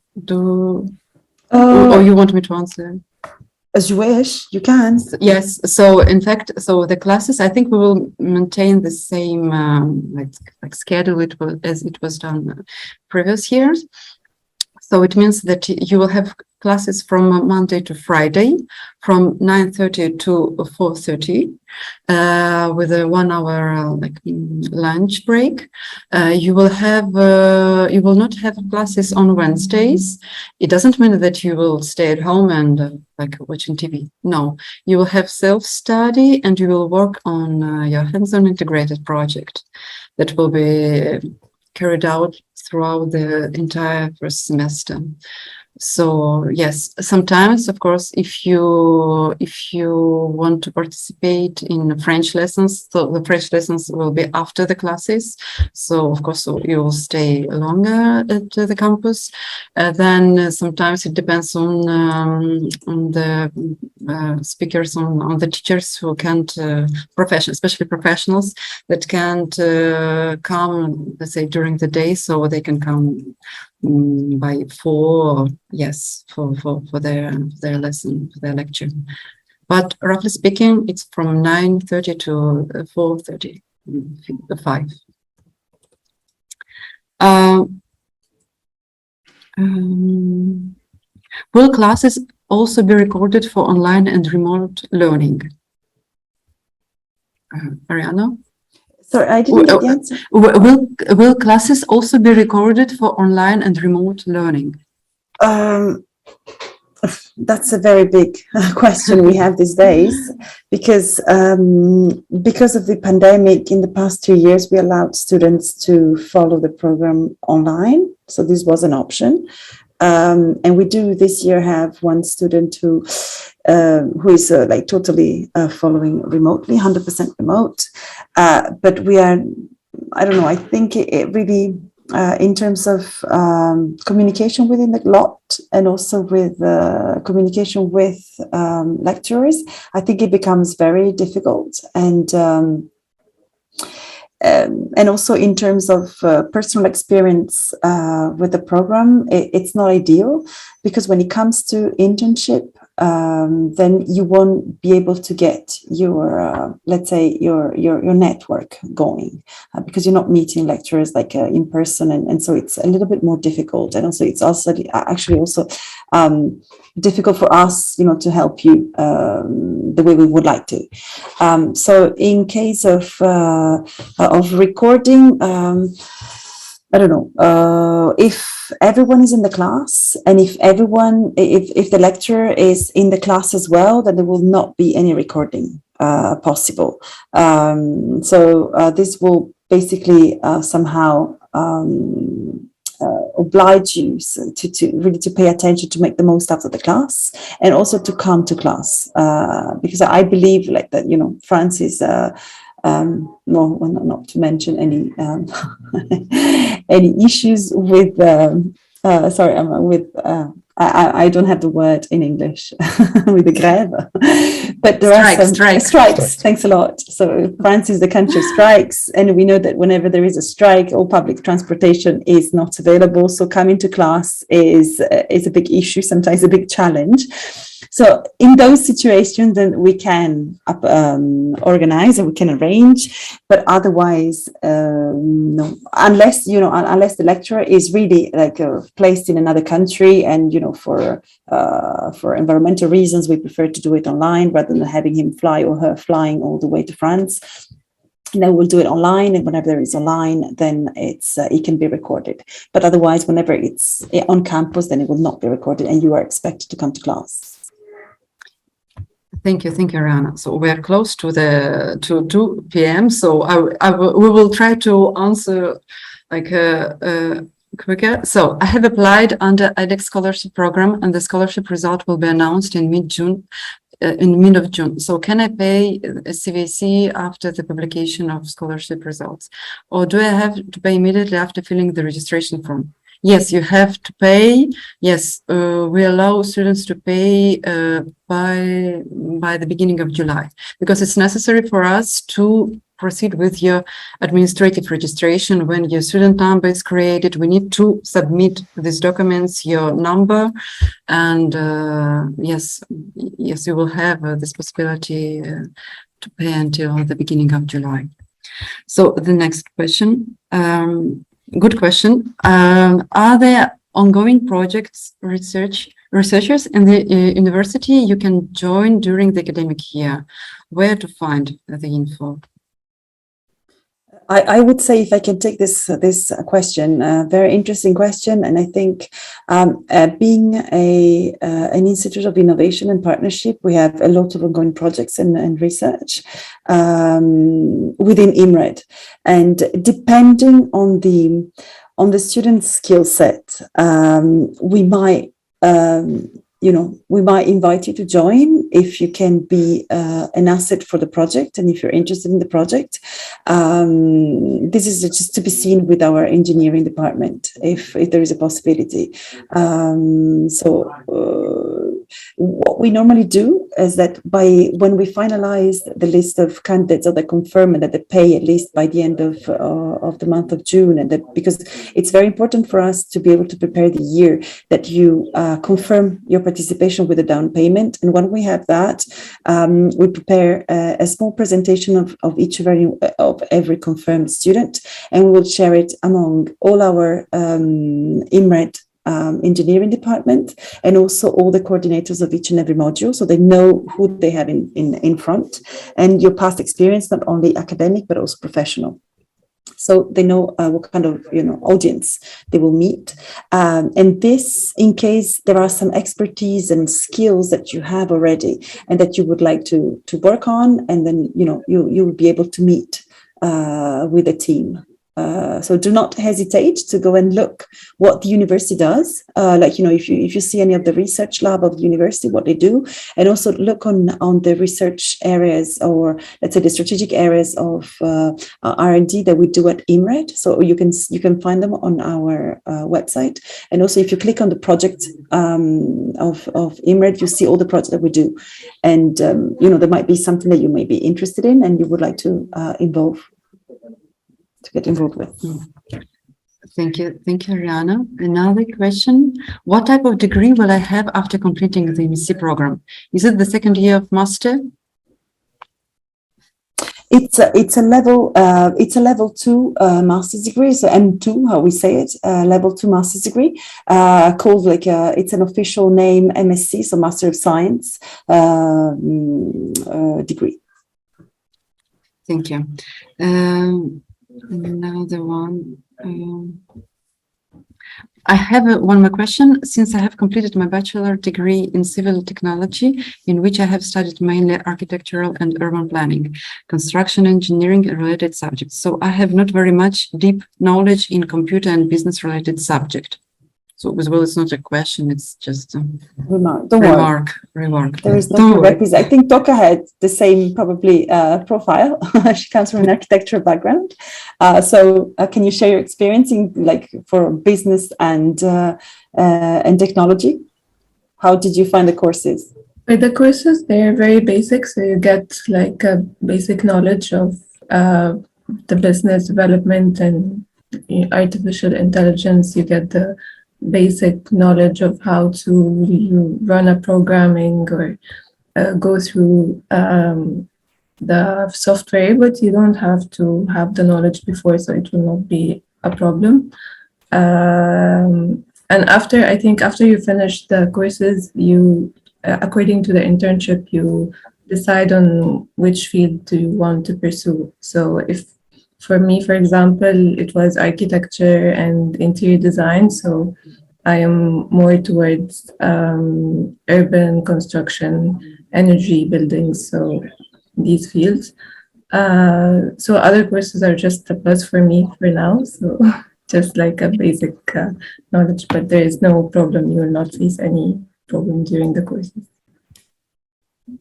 or you want me to answer?
As you wish, you can.
Yes. So in fact, so the classes, I think we will maintain the same like schedule as it was done previous years. So it means that you will have classes from Monday to Friday, from 9:30 to 4:30, with a 1 hour like lunch break. You will not have classes on Wednesdays. It doesn't mean that you will stay at home and like watching TV. No, you will have self-study and you will work on your hands-on integrated project that will be carried out throughout the entire first semester. So yes, sometimes, of course, if you want to participate in French lessons, so the French lessons will be after the classes. So of course, you will stay longer at the campus. Then sometimes it depends on the speakers, on the teachers who can't especially professionals that can't come, let's say, during the day, so they can come by 4, yes, for their lesson, for their lecture. But roughly speaking, it's from 9:30 to 4:30, 5. Will classes also be recorded for online and remote learning? Ariana?
Sorry, I didn't get the answer.
Will classes also be recorded for online and remote learning?
That's a very big question we have these days, because of the pandemic. In the past 2 years, we allowed students to follow the program online, so this was an option. And we do this year have one student who is like totally following remotely, 100% remote. But we are, I don't know, I think it really, in terms of communication within the lot and also with communication with lecturers, I think it becomes very difficult. And also in terms of personal experience with the program, it's not ideal, because when it comes to internship, then you won't be able to get your, let's say, your network going, because you're not meeting lecturers like in person, and so it's a little bit more difficult. And also it's also actually also difficult for us, you know, to help you the way we would like to. So in case of recording, I don't know, if everyone is in the class, and if the lecturer is in the class as well, then there will not be any recording possible. So this will basically somehow oblige you to really to pay attention, to make the most out of the class, and also to come to class, because I believe like that, you know, France is well, not to mention any any issues with sorry, with I don't have the word in English with the grève, but there are some strikes. Thanks a lot. So France is the country of strikes, and we know that whenever there is a strike, all public transportation is not available. So coming to class is a big issue, sometimes a big challenge. So in those situations, then we can organize and we can arrange, but otherwise, no. Unless unless the lecturer is really like placed in another country, and for environmental reasons, we prefer to do it online rather than having him fly or her flying all the way to France. And then we'll do it online, and whenever there is online, then it can be recorded. But otherwise, whenever it's on campus, then it will not be recorded, and you are expected to come to class.
Thank you, Ariana. So we are close to 2 p.m. So we will try to answer like quicker. So I have applied under IDEX scholarship program, and the scholarship result will be announced in mid-June. In mid of June. So can I pay a CVC after the publication of scholarship results, or do I have to pay immediately after filling the registration form? Yes, you have to pay. Yes, we allow students to pay by the beginning of July, because it's necessary for us to proceed with your administrative registration. When your student number is created, we need to submit these documents, your number, and yes, you will have this possibility to pay until the beginning of July. So the next question. Good question. Are there ongoing projects, researchers in the university you can join during the academic year? Where to find the info?
I would say, if I can take this question, very interesting question, and I think being an institute of innovation and partnership, we have a lot of ongoing projects and research within IMRED, and depending on the student's skill set, we might invite you to join if you can be an asset for the project, and if you're interested in the project. This is just to be seen with our engineering department, if there is a possibility. What we normally do is that when we finalize the list of candidates, or they confirm that they pay at least by the end of the month of June, and that, because it's very important for us to be able to prepare the year, that you confirm your participation with a down payment. And when we have that, we prepare a small presentation of each of every confirmed student, and we will share it among all our IMRED engineering department, and also all the coordinators of each and every module, so they know who they have in front, and your past experience, not only academic but also professional. So they know what kind of audience they will meet, and this in case there are some expertise and skills that you have already and that you would like to work on, and then you will be able to meet with a team. So do not hesitate to go and look what the university does. If you see any of the research lab of the university, what they do, and also look on the research areas, or let's say the strategic areas of R&D that we do at IMRED. So you can find them on our website. And also if you click on the project of IMRED, you see all the projects that we do. And there might be something that you may be interested in and you would like to get involved with.
Thank you, Ariana. Another question: what type of degree will I have after completing the MSc program? Is it the second year of master?
It's a level 2 master's degree, so M2, how we say it, level 2 master's degree, called it's an official name, MSc, so Master of Science degree.
Thank you. Another one. I have one more question. Since I have completed my bachelor degree in civil technology, in which I have studied mainly architectural and urban planning, construction engineering and related subjects. So I have not very much deep knowledge in computer and business related subject. So as well, it's not a question, it's just a
remark. There is no prerequisite. I think Toka had the same probably profile. She comes from an architectural background. So can you share your experience in for business and technology? How did you find the courses?
With the courses, they're very basic. So you get a basic knowledge of the business development and artificial intelligence. You get the basic knowledge of how to run a programming or go through the software, but you don't have to have the knowledge before, so it will not be a problem. And after you finish the courses, you according to the internship, you decide on which field do you want to pursue. So for me, for example, it was architecture and interior design. So I am more towards urban construction, energy, buildings, so these fields. So other courses are just a plus for me for now. So just a basic knowledge, but there is no problem. You will not face any problem during the courses.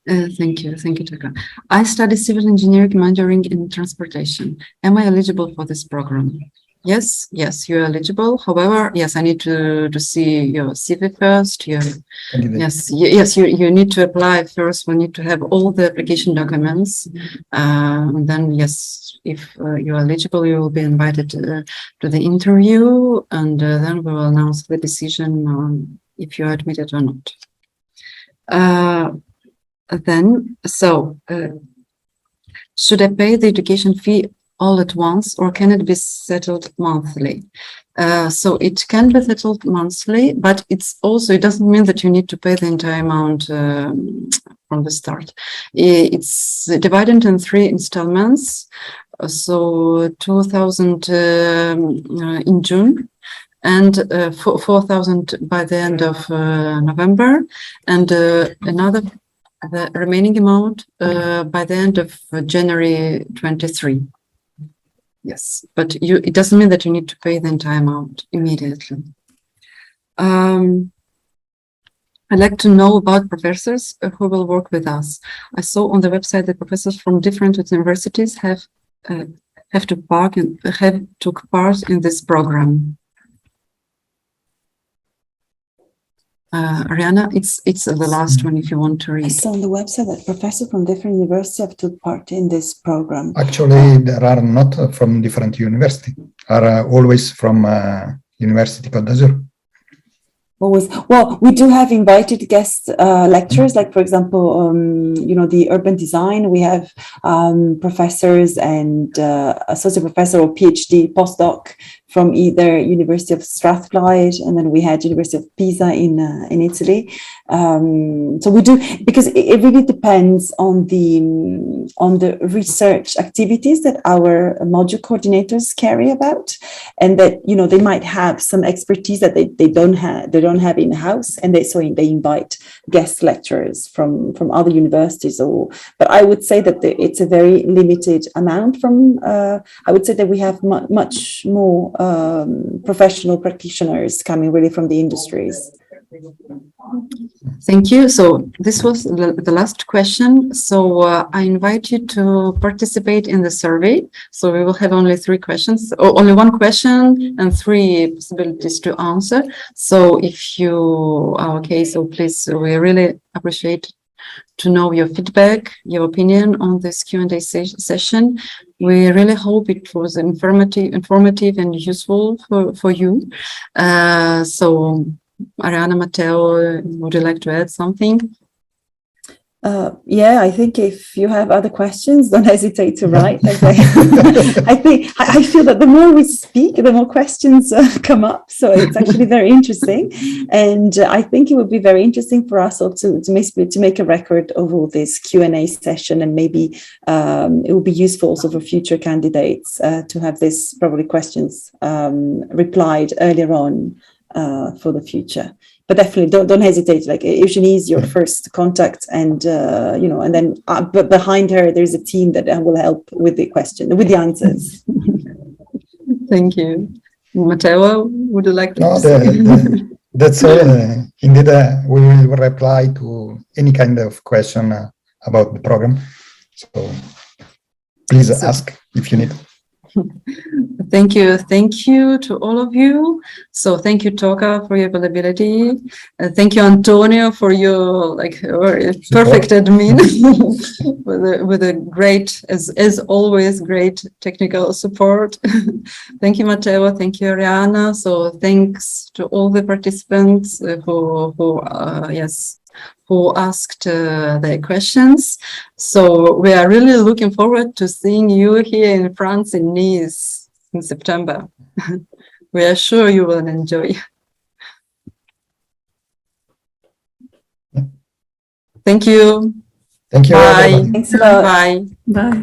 Thank you, Taka. I study civil engineering, majoring in transportation. Am I eligible for this program? Yes, you're eligible. However, yes, I need to see your CV first. Yes, you need to apply first. We need to have all the application documents. And then, yes, if you're eligible, you will be invited to the interview, and then we will announce the decision on if you are admitted or not. Should I pay the education fee all at once, or can it be settled monthly? So it can be settled monthly, but it doesn't mean that you need to pay the entire amount from the start. It's divided in 3 installments. So 2,000 in June, and 4,000 by the end of November, and the remaining amount by the end of January 23. Yes, but it doesn't mean that you need to pay the entire amount immediately. I'd like to know about professors who will work with us. I saw on the website that professors from different universities have took part in this program. Ariana, it's the last one if you want to read.
I saw on the website that professors from different universities have took part in this program.
Actually, there are not from different universities, are always from University Côte d'Azur.
Always. Well, we do have invited guest lecturers, like, for example, the urban design. We have professors and associate professor or PhD postdoc from either University of Strathclyde, and then we had University of Pisa in Italy. So we do, because it really depends on the research activities that our module coordinators carry about, and that, you know, they might have some expertise that they don't have in house, and they invite guest lecturers from other universities. But I would say that it's a very limited amount. I would say that we have much more professional practitioners coming really from the industries.
Thank you. So this was the last question. So I invite you to participate in the survey. So we will have only 3 questions, or only 1 question and 3 possibilities to answer. So if you are okay, so please, we really appreciate to know your feedback, your opinion on this Q&A session. We really hope it was informative and useful for you. So Ariana, Matteo, would you like to add something?
Yeah, I think if you have other questions, don't hesitate to write. I feel that the more we speak, the more questions come up. So it's actually very interesting, and I think it would be very interesting for us also to make a record of all this Q&A session, and maybe it will be useful also for future candidates to have this probably questions replied earlier on for the future. But definitely don't hesitate. Like, Eugenie is your first contact, and you know, and then but behind her there's a team that will help with the answers.
Thank you. Matteo, would you like to
No,
say?
that's all. Indeed, we will reply to any kind of question about the program. So please ask if you need.
Thank you to all of you. So thank you, Toka, for your availability. Thank you, Antonio, for your perfect admin with a great, as always, great technical support. Thank you, Matteo. Thank you, Ariana. So thanks to all the participants who asked their questions. So we are really looking forward to seeing you here in France, in Nice, in September. We are sure you will enjoy. Thank you.
Thank you.
Bye.
Everybody.
Thanks a lot.
Bye.
Bye.